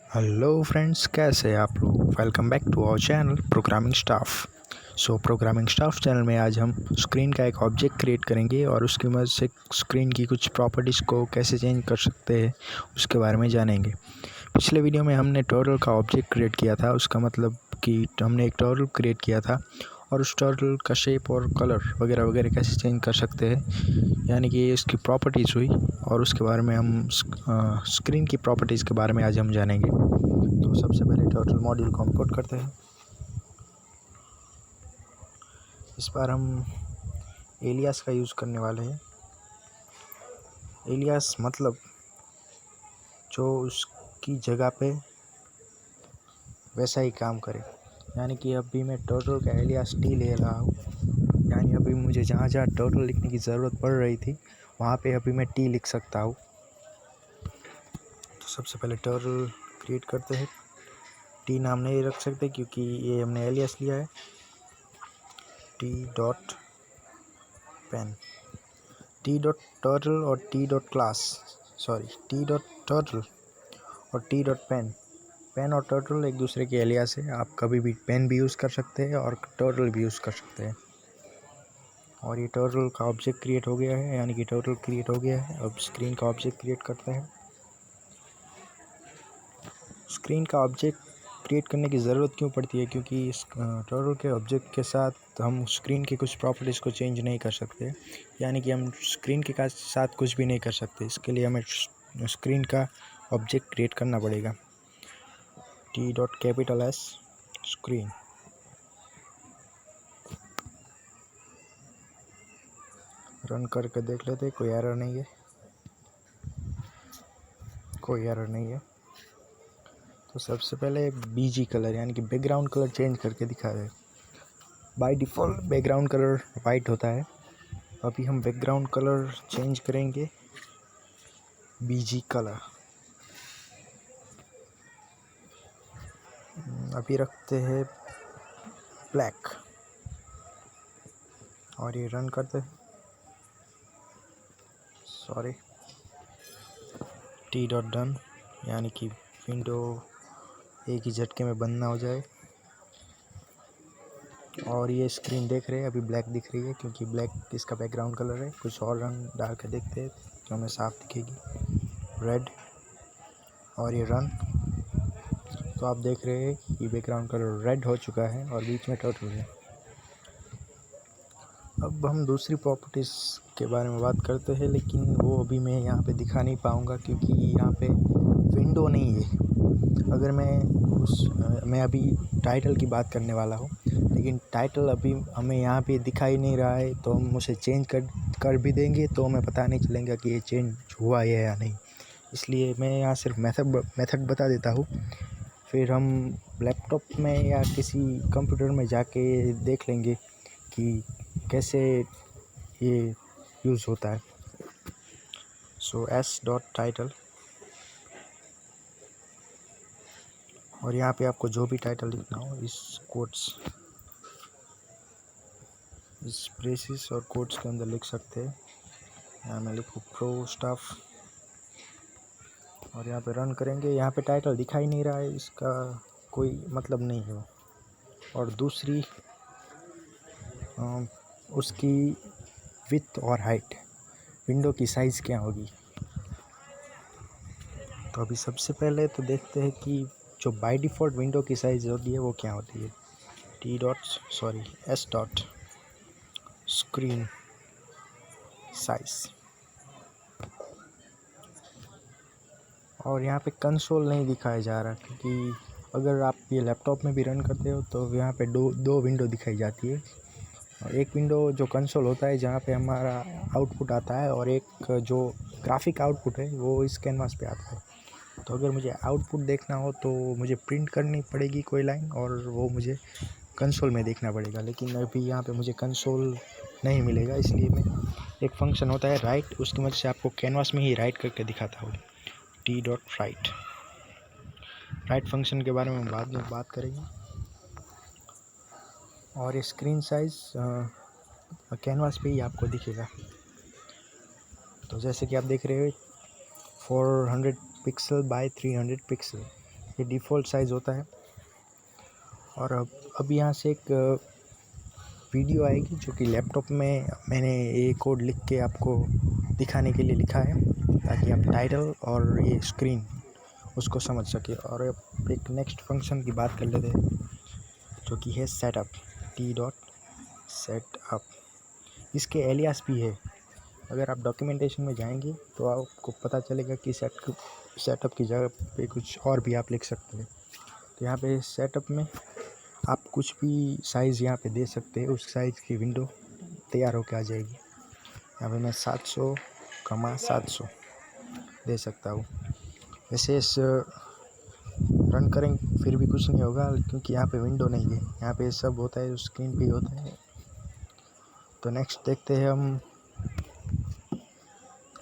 Hello friends, कैसे हैं आप लोग। Welcome back to our channel programming staff. Programming staff channel में आज हम स्क्रीन का एक ऑब्जेक्ट क्रिएट करेंगे और उसकी मदद से स्क्रीन की कुछ प्रॉपर्टीज़ को कैसे चेंज कर सकते हैं उसके बारे में जानेंगे। पिछले वीडियो में हमने टर्टल का ऑब्जेक्ट क्रिएट किया था। उसका मतलब कि हमने एक टर्टल क्रिएट किया था और उस टर्टल का शेप और कलर वगैरह वगैरह कैसे चेंज कर सकते हैं, यानी कि ये इसकी प्रॉपर्टीज़ हुई। और उसके बारे में हम स्क्रीन की प्रॉपर्टीज़ के बारे में आज हम जानेंगे। तो सबसे पहले टर्टल मॉड्यूल को इंपोर्ट करते हैं। इस बार हम एलियास का यूज़ करने वाले हैं। एलियास मतलब जो उसकी जगह पे वैसा ही काम करे, यानी कि अभी मैं टर्टल का एलियास टी ले रहा हूँ। यानी अभी मुझे जहाँ जहाँ टर्टल लिखने की ज़रूरत पड़ रही थी वहाँ पे अभी मैं टी लिख सकता हूँ। तो सबसे पहले टर्टल क्रिएट करते हैं। टी नाम नहीं रख सकते क्योंकि ये हमने एलियास लिया है। T dot pen, t dot turtle और t dot t dot turtle और टी डॉट पेन। पेन और टर्टल एक दूसरे के एलियास है। आप कभी भी पेन भी यूज़ कर सकते हैं और टर्टल भी यूज़ कर सकते हैं। और ये टर्टल का ऑब्जेक्ट क्रिएट हो गया है, यानी कि टर्टल क्रिएट हो गया है। अब स्क्रीन का ऑब्जेक्ट क्रिएट करते हैं। स्क्रीन का ऑब्जेक्ट क्रिएट करने की ज़रूरत क्यों पड़ती है, क्योंकि इस टर्टल के ऑब्जेक्ट के साथ हम स्क्रीन की कुछ प्रॉपर्टीज़ को चेंज नहीं कर सकते, यानी कि हम स्क्रीन के साथ कुछ भी नहीं कर सकते। इसके लिए हमें स्क्रीन का ऑब्जेक्ट क्रिएट करना पड़ेगा। T dot capital S screen. Run करके देख लेते हैं, कोई एरर नहीं है, कोई एरर नहीं है। तो सबसे पहले बीजी कलर यानी कि बैकग्राउंड कलर चेंज करके दिखा रहे हैं। By default background colour white होता है। अभी हम बैकग्राउंड कलर चेंज करेंगे बीजी कलर। अभी रखते हैं ब्लैक और ये रन करते हैं। सॉरी, टी डॉट डन, यानी कि विंडो एक ही झटके में बंद ना हो जाए। और ये स्क्रीन देख रहे हैं अभी ब्लैक दिख रही है क्योंकि ब्लैक इसका बैकग्राउंड कलर है। कुछ और रंग डाल के देखते हैं जो हमें साफ दिखेगी, रेड। और ये रन, तो आप देख रहे हैं कि बैकग्राउंड कलर रेड हो चुका है और बीच में टर्टल है। अब हम दूसरी प्रॉपर्टीज़ के बारे में बात करते हैं, लेकिन वो अभी मैं यहाँ पे दिखा नहीं पाऊँगा क्योंकि यहाँ पे विंडो नहीं है। अगर मैं अभी टाइटल की बात करने वाला हूँ, लेकिन टाइटल अभी हमें यहाँ पे दिखाई नहीं रहा है, तो हम उसे चेंज कर भी देंगे तो हमें पता नहीं चलेगा कि ये चेंज हुआ है या नहीं। इसलिए मैं यहाँ सिर्फ मेथड बता देता हूँ। फिर हम लैपटॉप में या किसी कंप्यूटर में जाके देख लेंगे कि कैसे ये यूज़ होता है। सो एस डॉट टाइटल, और यहाँ पे आपको जो भी टाइटल लिखना हो इस कोट्स, इस ब्रेसेस और कोट्स के अंदर लिख सकते हैं। यहाँ मैं लिखूँ प्रो स्टाफ और यहाँ पे रन करेंगे। यहाँ पे टाइटल दिखाई नहीं रहा है, इसका कोई मतलब नहीं है। और दूसरी उसकी विड्थ और हाइट, विंडो की साइज़ क्या होगी। तो अभी सबसे पहले तो देखते हैं कि जो बाय डिफ़ॉल्ट विंडो की साइज़ होती है वो क्या होती है। S dot screen size. और यहाँ पे कंसोल नहीं दिखाया जा रहा क्योंकि अगर आप ये लैपटॉप में भी रन करते हो तो यहाँ पे दो विंडो दिखाई जाती है। और एक विंडो जो कंसोल होता है जहाँ पे हमारा आउटपुट आता है, और एक जो ग्राफिक आउटपुट है वो इस कैनवास पे आता है। तो अगर मुझे आउटपुट देखना हो तो मुझे प्रिंट करनी पड़ेगी कोई लाइन और वो मुझे कंसोल में देखना पड़ेगा। लेकिन अभी यहाँ पे मुझे कंसोल नहीं मिलेगा, इसलिए मैं एक फंक्शन होता है राइट, उसकी मदद से आपको कैनवास में ही राइट करके दिखाता हूँ। टी डॉट राइट फंक्शन के बारे में बाद में बात करेंगे। और ये स्क्रीन साइज़ कैनवास पे ही आपको दिखेगा। तो जैसे कि आप देख रहे हो 400 पिक्सल बाय 300 पिक्सल, ये डिफ़ॉल्ट साइज़ होता है। और अब यहाँ से एक वीडियो आएगी जो कि लैपटॉप में मैंने ये कोड लिख के आपको दिखाने के लिए लिखा है, ताकि आप टाइटल और ये स्क्रीन उसको समझ सके। और अब एक नेक्स्ट फंक्शन की बात कर लेते हैं, जो कि है सेटअप, t.setup। इसके एलियास भी है। अगर आप डॉक्यूमेंटेशन में जाएंगे तो आपको पता चलेगा कि सेटअप की जगह पे कुछ और भी आप लिख सकते हैं। तो यहाँ पे सेटअप में आप कुछ भी साइज़ यहाँ पे दे सकते हैं, उस साइज़ की विंडो तैयार होकर आ जाएगी। यहाँ पे मैं 700,700 दे सकता हूँ। वैसे इस रन करेंगे फिर भी कुछ नहीं होगा, क्योंकि यहाँ पे विंडो नहीं है, यहाँ पे सब होता है स्क्रीन पे होता है। तो नेक्स्ट देखते हैं हम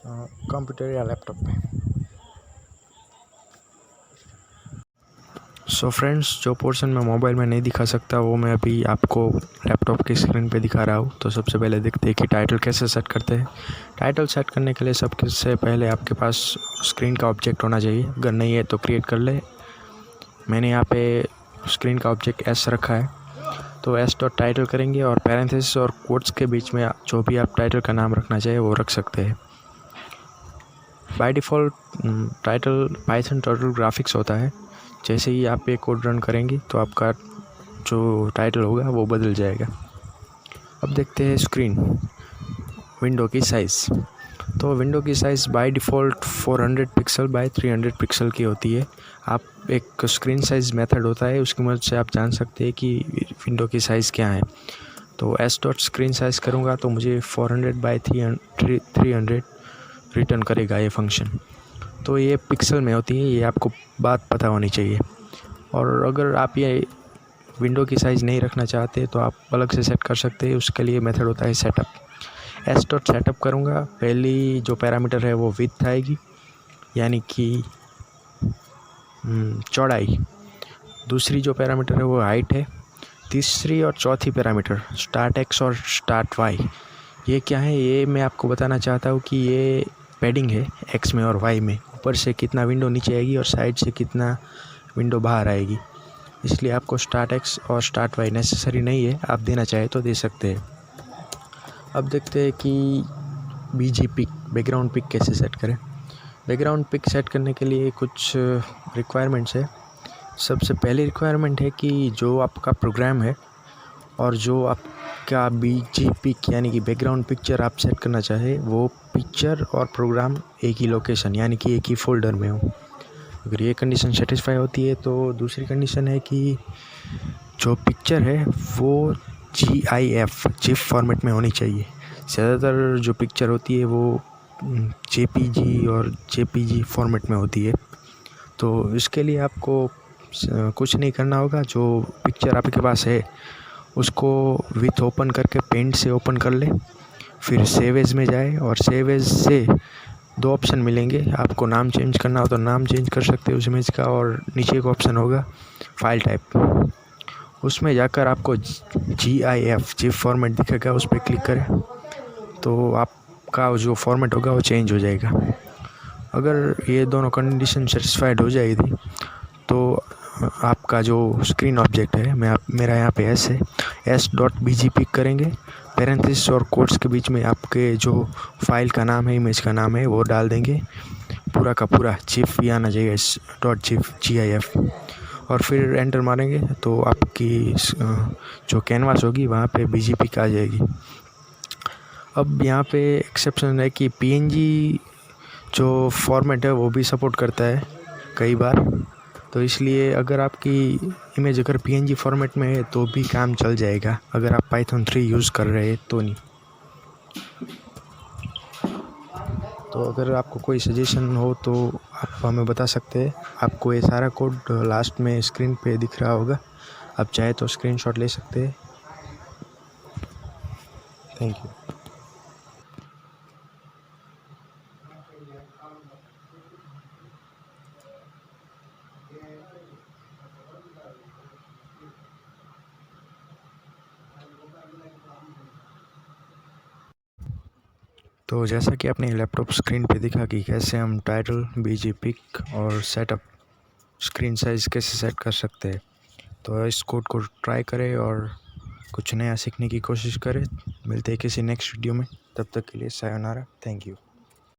कंप्यूटर या लैपटॉप पे। सो फ्रेंड्स, जो पोर्शन मैं मोबाइल में नहीं दिखा सकता वो मैं अभी आपको लैपटॉप की स्क्रीन पे दिखा रहा हूँ। तो सबसे पहले देखते हैं कि टाइटल कैसे सेट करते हैं। टाइटल सेट करने के लिए सबसे पहले आपके पास स्क्रीन का ऑब्जेक्ट होना चाहिए। अगर नहीं है तो क्रिएट कर ले। मैंने यहाँ पे स्क्रीन का ऑब्जेक्ट एस रखा है, तो एस डॉट टाइटल करेंगे और पैरेंथेसिस और कोट्स के बीच में जो भी आप टाइटल का नाम रखना चाहिए वो रख सकते हैं। By default title Python turtle graphics होता है। जैसे ही आप ये कोड रन करेंगे तो आपका जो टाइटल होगा वो बदल जाएगा। अब देखते हैं स्क्रीन विंडो की साइज़। तो विंडो की size by default 400 pixel by 300 pixel की होती है। आप एक स्क्रीन साइज़ मेथड होता है, उसकी मदद से आप जान सकते हैं कि विंडो की साइज़ क्या है। तो एस डॉट स्क्रीन साइज़ करूँगा तो मुझे 400 बाय 300 रिटर्न करेगा ये फंक्शन। तो ये पिक्सल में होती है, ये आपको बात पता होनी चाहिए। और अगर आप ये विंडो की साइज़ नहीं रखना चाहते तो आप अलग से सेट कर सकते हैं। उसके लिए मेथड होता है सेटअप। एस डॉट सेटअप करूँगा, पहली जो पैरामीटर है वो विड्थ आएगी, यानी कि चौड़ाई। दूसरी जो पैरामीटर है वो हाइट है। तीसरी और चौथी पैरामीटर स्टार्ट एक्स और स्टार्ट वाई। ये क्या है, ये मैं आपको बताना चाहता हूँ कि ये पैडिंग है एक्स में और वाई में। ऊपर से कितना विंडो नीचे आएगी और साइड से कितना विंडो बाहर आएगी, इसलिए आपको स्टार्ट एक्स और स्टार्ट वाई नेसेसरी नहीं है, आप देना चाहे तो दे सकते हैं। अब देखते हैं कि बीजी पिक बैकग्राउंड पिक कैसे सेट करें। बैकग्राउंड पिक सेट करने के लिए कुछ रिक्वायरमेंट्स है। सबसे पहली रिक्वायरमेंट है कि जो आपका प्रोग्राम है और जो आपका बीजी पिक यानी कि बैकग्राउंड पिक्चर आप सेट करना चाहे, वो पिक्चर और प्रोग्राम एक ही लोकेशन यानी कि एक ही फ़ोल्डर में हो। अगर ये कंडीशन सेटिस्फाई होती है तो दूसरी कंडीशन है कि जो पिक्चर है वो GIF फॉर्मेट में होनी चाहिए। ज़्यादातर जो पिक्चर होती है वो JPG और JPG फॉर्मेट में होती है। तो इसके लिए आपको कुछ नहीं करना होगा। जो पिक्चर आपके पास है उसको विथ ओपन करके पेंट से ओपन कर ले, फिर सेव एज में जाए और सेव एज से दो ऑप्शन मिलेंगे। आपको नाम चेंज करना हो तो नाम चेंज कर सकते हो उस इमेज का, और नीचे एक ऑप्शन होगा फाइल टाइप, उसमें जाकर आपको GIF फॉर्मेट दिखेगा, उस पर क्लिक करें तो आपका जो फॉर्मेट होगा वो चेंज हो जाएगा। अगर ये दोनों कंडीशन सेटिस्फाइड हो जाएगी तो आपका जो स्क्रीन ऑब्जेक्ट है, मेरा यहाँ पे एस है, एस डॉट BG पिक करेंगे, पैरेंथेसिस और कोट्स के बीच में आपके जो फाइल का नाम है, इमेज का नाम है वो डाल देंगे। पूरा का पूरा GIF भी आना चाहिए, .GIF, और फिर एंटर मारेंगे तो आपकी जो कैनवास होगी वहाँ पे BG पिक आ जाएगी। अब यहाँ पे एक्सेप्शन है कि PNG जो फॉर्मेट है वो भी सपोर्ट करता है कई बार, तो इसलिए अगर आपकी इमेज अगर PNG फॉर्मेट में है तो भी काम चल जाएगा, अगर आप Python 3 यूज़ कर रहे हैं तो नहीं। तो अगर आपको कोई सजेशन हो तो आप हमें बता सकते हैं। आपको ये सारा कोड लास्ट में स्क्रीन पे दिख रहा होगा, आप चाहे तो स्क्रीनशॉट ले सकते हैं। Thank you. तो जैसा कि आपने लैपटॉप स्क्रीन पे देखा कि कैसे हम टाइटल, BG पिक और सेटअप स्क्रीन साइज़ कैसे सेट कर सकते हैं। तो इस कोड को ट्राई करें और कुछ नया सीखने की कोशिश करें। मिलते हैं किसी नेक्स्ट वीडियो में, तब तक के लिए सायोनारा, थैंक यू।